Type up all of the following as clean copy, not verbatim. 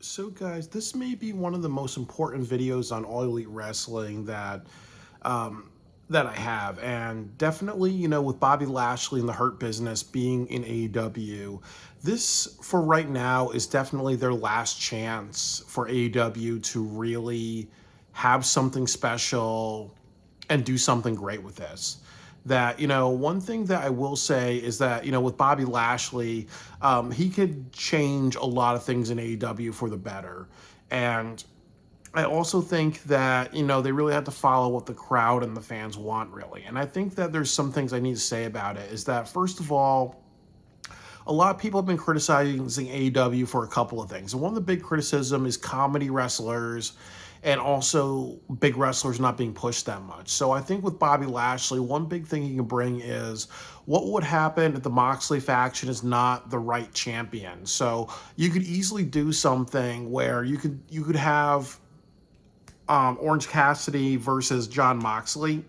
So, guys, this may be one of the most important videos on All Elite Wrestling um, that I have, and definitely, with Bobby Lashley and the Hurt Business being in AEW, this for right now is definitely their last chance for AEW to really have something special and do something great with this. That, one thing that I will say is that, with Bobby Lashley, he could change a lot of things in AEW for the better. And I also think that, they really have to follow what the crowd and the fans want, really. And I think that there's some things I need to say about it is that, first of all, a lot of people have been criticizing AEW for a couple of things. And one of the big criticism is comedy wrestlers and also big wrestlers not being pushed that much. So I think with Bobby Lashley, one big thing he can bring is what would happen if the Moxley faction is not the right champion. So you could easily do something where you could have Orange Cassidy versus John Moxley,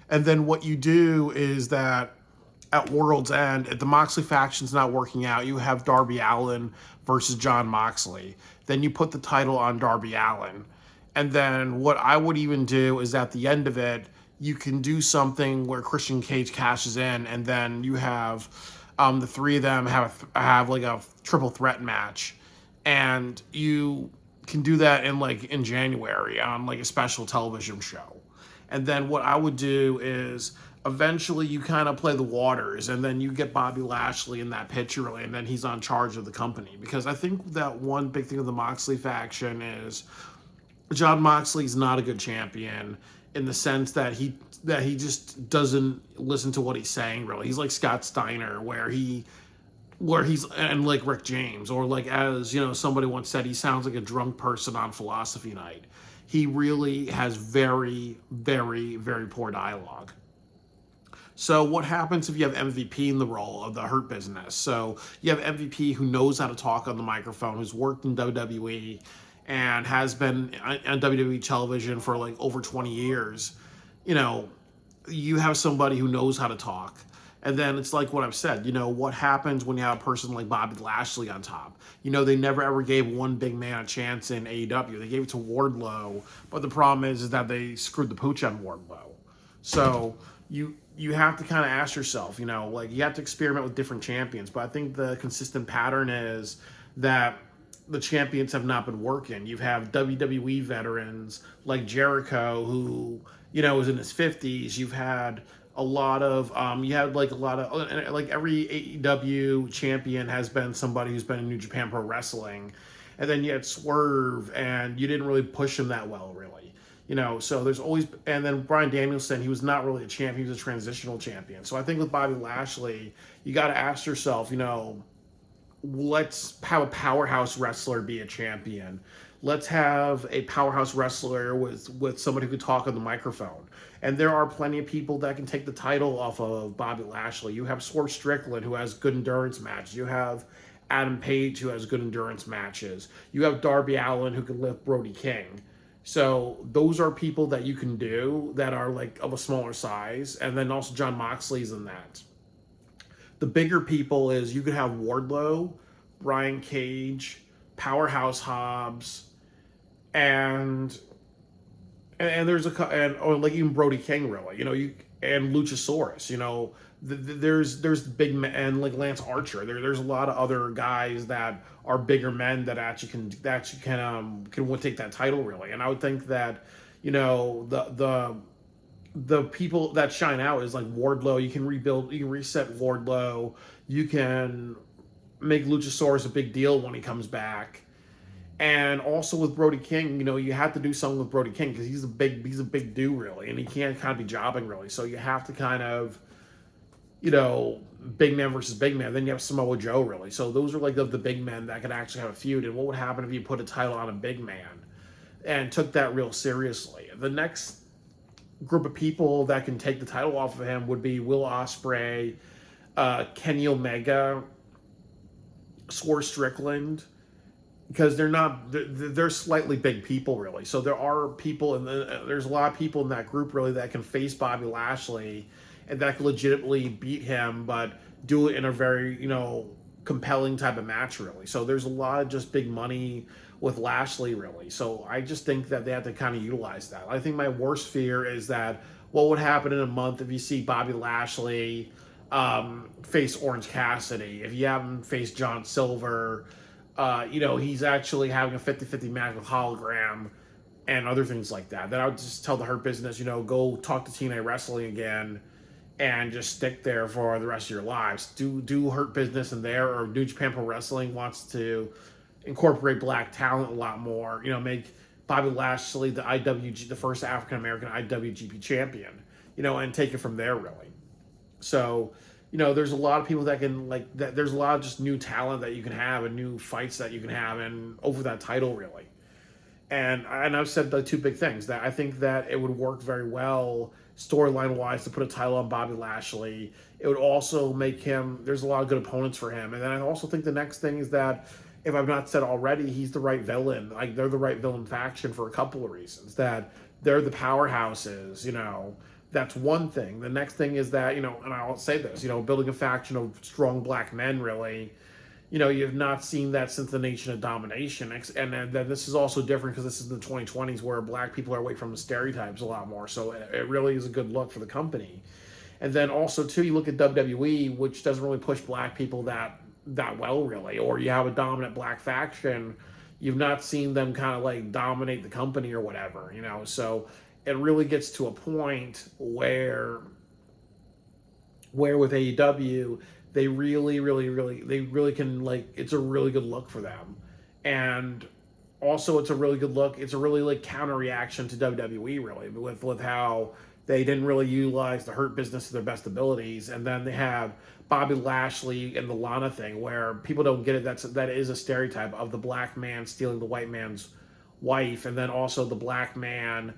and then what you do is that at World's End, if the Moxley faction's not working out, you have Darby Allin versus John Moxley. Then you put the title on Darby Allin. And then what I would even do is at the end of it, you can do something where Christian Cage cashes in, and then you have the three of them have like a triple threat match, and you can do that in January on like a special television show. And then what I would do is eventually you kind of play the waters, and then you get Bobby Lashley in that picture, really, and then he's on charge of the company. Because I think that one big thing of the Moxley faction is John Moxley's not a good champion in the sense that he just doesn't listen to what he's saying, really. He's like Scott Steiner, where he's and like Rick James, or like, as somebody once said, he sounds like a drunk person on philosophy night. He really has very, very, very poor dialogue. So what happens if you have MVP in the role of the Hurt Business? So you have MVP who knows how to talk on the microphone, who's worked in WWE and has been on WWE television for like over 20 years. You have somebody who knows how to talk. And then it's like what I've said, what happens when you have a person like Bobby Lashley on top? They never ever gave one big man a chance in AEW. They gave it to Wardlow, but the problem is that they screwed the pooch on Wardlow. So you have to kind of ask yourself, like, you have to experiment with different champions. But I think the consistent pattern is that the champions have not been working. You have WWE veterans like Jericho, who is in his 50s. You've had a lot of like every AEW champion has been somebody who's been in New Japan Pro Wrestling, and then you had Swerve, and you didn't really push him that well, really. So there's always, and then Bryan Danielson, he was not really a champion, he was a transitional champion. So I think with Bobby Lashley, you got to ask yourself, let's have a powerhouse wrestler be a champion. Let's have a powerhouse wrestler with somebody who can talk on the microphone. And there are plenty of people that can take the title off of Bobby Lashley. You have Swerve Strickland, who has good endurance matches. You have Adam Page, who has good endurance matches. You have Darby Allin, who can lift Brody King. So those are people that you can do that are like of a smaller size. And then also John Moxley's in that. The bigger people is you could have Wardlow, Brian Cage, Powerhouse Hobbs, and there's or like even Brody King, really, and Luchasaurus, there's big men, and like Lance Archer. There's a lot of other guys that are bigger men that actually can take that title, really. And I would think that the people that shine out is like Wardlow. You can reset Wardlow. You can make Luchasaurus a big deal when he comes back. And also with Brody King, you have to do something with Brody King because he's a big dude, really, and he can't kind of be jobbing, really. So you have to kind of, big man versus big man. Then you have Samoa Joe, really. So those are like the big men that could actually have a feud. And what would happen if you put a title on a big man and took that real seriously? The next group of people that can take the title off of him would be Will Ospreay, Kenny Omega, Swerve Strickland, because they're slightly big people, really. So there are people, and there's a lot of people in that group, really, that can face Bobby Lashley and that can legitimately beat him, but do it in a very compelling type of match, really. So there's a lot of just big money with Lashley, really. So I just think that they have to kind of utilize that. I think my worst fear is that what would happen in a month if you see Bobby Lashley face Orange Cassidy, if you have him face John Silver, he's actually having a 50-50 match with Hologram and other things like that. Then I would just tell the Hurt Business, go talk to TNA Wrestling again and just stick there for the rest of your lives. Do Hurt Business in there, or New Japan Pro Wrestling wants to incorporate black talent a lot more. Make Bobby Lashley the first African American IWGP champion. And take it from there, really. So, there's a lot of people that can that. There's a lot of just new talent that you can have and new fights that you can have and over that title, really. And I've said the two big things that I think that it would work very well storyline wise to put a title on Bobby Lashley. It would also make him, there's a lot of good opponents for him. And then I also think the next thing is that, if I've not said already, he's the right villain. Like, they're the right villain faction for a couple of reasons. That they're the powerhouses, that's one thing. The next thing is that, and I'll say this, building a faction of strong black men, really, you have not seen that since the Nation of Domination. And then this is also different because this is the 2020s where black people are away from the stereotypes a lot more. So it really is a good look for the company. And then also, too, you look at WWE, which doesn't really push black people that well, really. Or you have a dominant black faction. You've not seen them kind of dominate the company or whatever, So it really gets to a point where with AEW, they really can, it's a really good look for them. And also it's a really good look. It's a really counter reaction to WWE, really, with how they didn't really utilize the Hurt Business to their best abilities. And then they have Bobby Lashley and the Lana thing, where people don't get it. That is a stereotype of the black man stealing the white man's wife. And then also the black man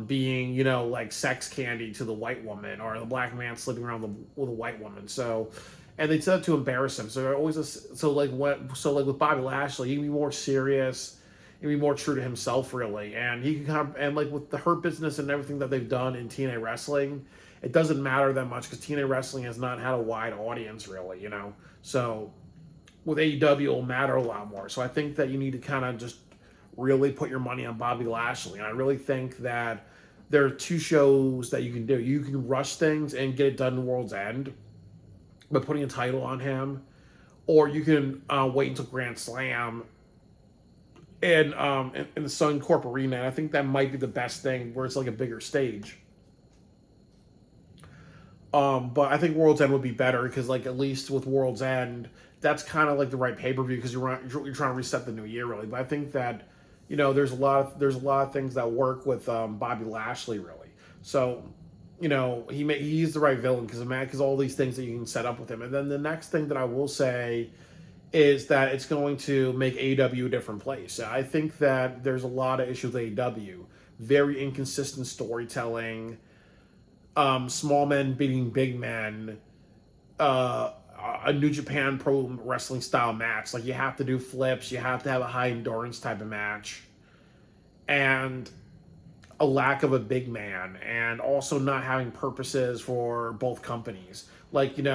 being, sex candy to the white woman, or the black man sleeping around with a white woman. So, and they said to embarrass him. So they're always with Bobby Lashley, he can be more serious, he can be more true to himself, really, and he can and with the Hurt Business and everything that they've done in TNA Wrestling, it doesn't matter that much because TNA Wrestling has not had a wide audience, really, So with AEW, it'll matter a lot more. So I think that you need to kind of just really put your money on Bobby Lashley. And I really think that there are two shows that you can do. You can rush things and get it done in World's End by putting a title on him, or you can wait until Grand Slam in the Suncorp Arena. And I think that might be the best thing, where it's a bigger stage. But I think World's End would be better because, at least with World's End, that's kind of the right pay-per-view because you're trying to reset the new year, really. But I think that there's a lot of things that work with Bobby Lashley, really. So he's the right villain because all these things that you can set up with him. And then the next thing that I will say is that it's going to make AEW a different place. I think that there's a lot of issues with AEW. Very inconsistent storytelling, small men beating big men, a New Japan Pro Wrestling style match. You have to do flips, you have to have a high endurance type of match, and a lack of a big man, and also not having purposes for both companies. It is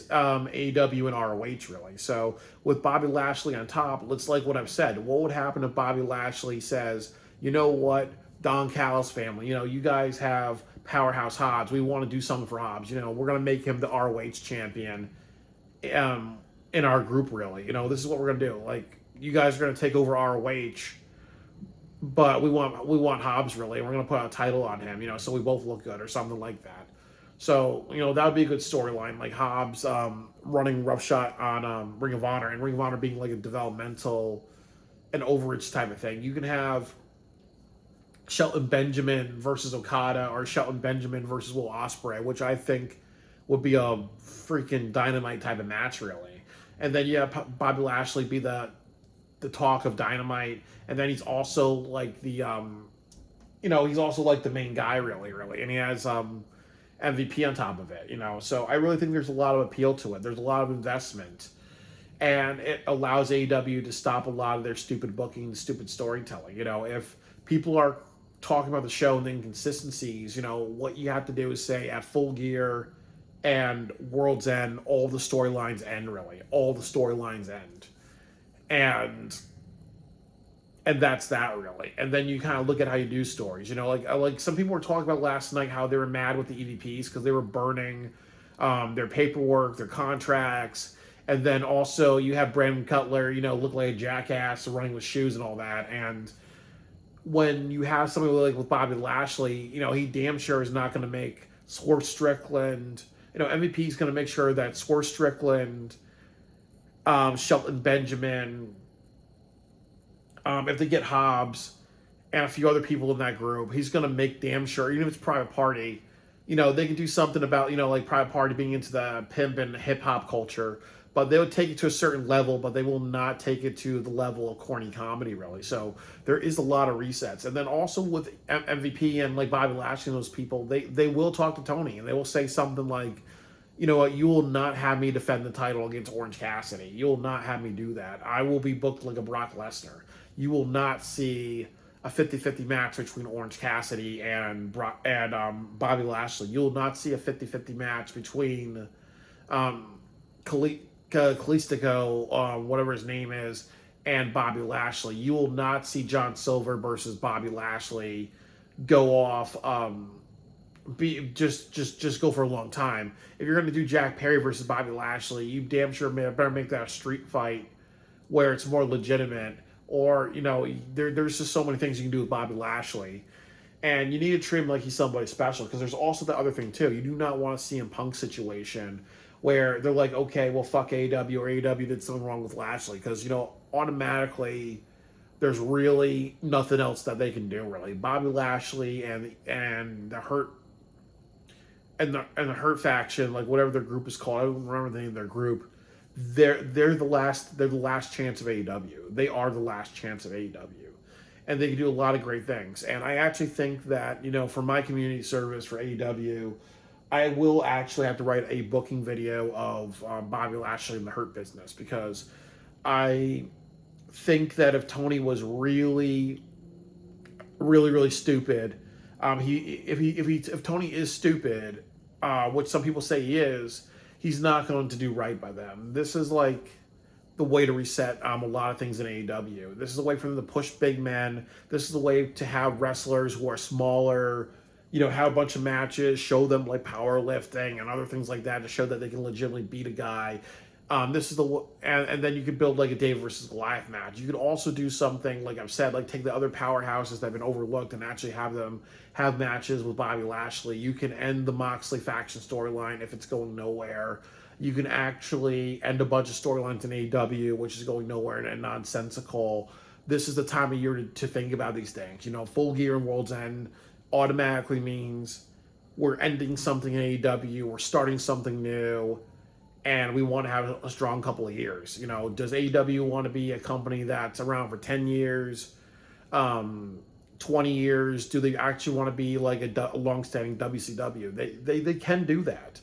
AEW and ROH, really. So with Bobby Lashley on top, it's what I've said. What would happen if Bobby Lashley says, you know what, Don Callis family, you guys have Powerhouse Hobbs. We want to do something for Hobbs. We're going to make him the ROH champion in our group, really. This is what we're going to do. You guys are going to take over ROH, but we want Hobbs, really. And we're going to put a title on him, so we both look good or something like that. So, that would be a good storyline, Hobbs running roughshod on Ring of Honor, and Ring of Honor being a developmental and overage type of thing. You can have Shelton Benjamin versus Okada, or Shelton Benjamin versus Will Ospreay, which I think would be a freaking Dynamite type of match, really. And then Bobby Lashley be the talk of Dynamite, and then he's also he's also the main guy, really, and he has MVP on top of it, So I really think there's a lot of appeal to it. There's a lot of investment, and it allows AEW to stop a lot of their stupid booking, stupid storytelling. If people are talking about the show and the inconsistencies, what you have to do is say at Full Gear and World's End, all the storylines end, really. All the storylines end. And that's that, really. And then you kind of look at how you do stories. You know, like some people were talking about last night how they were mad with the EVPs because they were burning their paperwork, their contracts, and then also you have Brandon Cutler, you know, look like a jackass running with shoes and all that. And when you have somebody like with Bobby Lashley, you know, he damn sure is not going to make Swerve Strickland. You know, MVP is going to make sure that Swerve Strickland, Shelton Benjamin, if they get Hobbs and a few other people in that group, he's going to make damn sure, even if it's Private Party, you know, they can do something about, you know, like Private Party being into the pimp and hip hop culture, but they would take it to a certain level, but they will not take it to the level of corny comedy, really. So there is a lot of resets. And then also with MVP and like Bobby Lashley and those people, they will talk to Tony and they will say something like, you know what, you will not have me defend the title against Orange Cassidy. You will not have me do that. I will be booked like a Brock Lesnar. You will not see a 50-50 match between Orange Cassidy and Bobby Lashley. You will not see a 50-50 match between Kalistico, whatever his name is, and Bobby Lashley. You will not see John Silver versus Bobby Lashley go off, just go for a long time. If you're going to do Jack Perry versus Bobby Lashley, you damn sure better make that a street fight where it's more legitimate. Or, you know, there's just so many things you can do with Bobby Lashley. And you need to treat him like he's somebody special. Because there's also the other thing, too. You do not want to see CM Punk situation where they're like, okay, well, fuck AEW, or AEW did something wrong with Lashley. Because, you know, automatically there's really nothing else that they can do, really. Bobby Lashley and the Hurt and the Hurt faction, like whatever their group is called, I don't remember the name of their group. They're the last chance of AEW. They are the last chance of AEW, and they can do a lot of great things. And I actually think that, you know, for my community service for AEW, I will actually have to write a booking video of Bobby Lashley and the Hurt Business, because I think that if Tony was really, really, really stupid, if Tony is stupid, which some people say he is, he's not going to do right by them. This is like the way to reset a lot of things in AEW. This is a way for them to push big men. This is a way to have wrestlers who are smaller, you know, have a bunch of matches, show them like powerlifting and other things like that to show that they can legitimately beat a guy. This is and then you could build like a Dave versus Goliath match. You could also do something, like I've said, like take the other powerhouses that have been overlooked and actually have them have matches with Bobby Lashley. You can end the Moxley faction storyline if it's going nowhere. You can actually end a bunch of storylines in AEW, which is going nowhere and nonsensical. This is the time of year to think about these things. You know, Full Gear and World's End automatically means we're ending something in AEW, we're starting something new, and we want to have a strong couple of years. You know, does AEW want to be a company that's around for 10 years, 20 years? Do they actually want to be like a long-standing WCW? They can do that.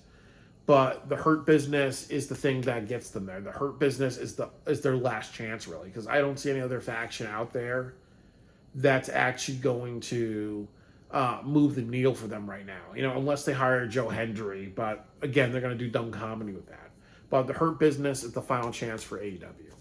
But the Hurt Business is the thing that gets them there. The Hurt Business is their last chance, really, because I don't see any other faction out there that's actually going to move the needle for them right now. You know, unless they hire Joe Hendry. But again, they're going to do dumb comedy with that. But the Hurt Business is the final chance for AEW.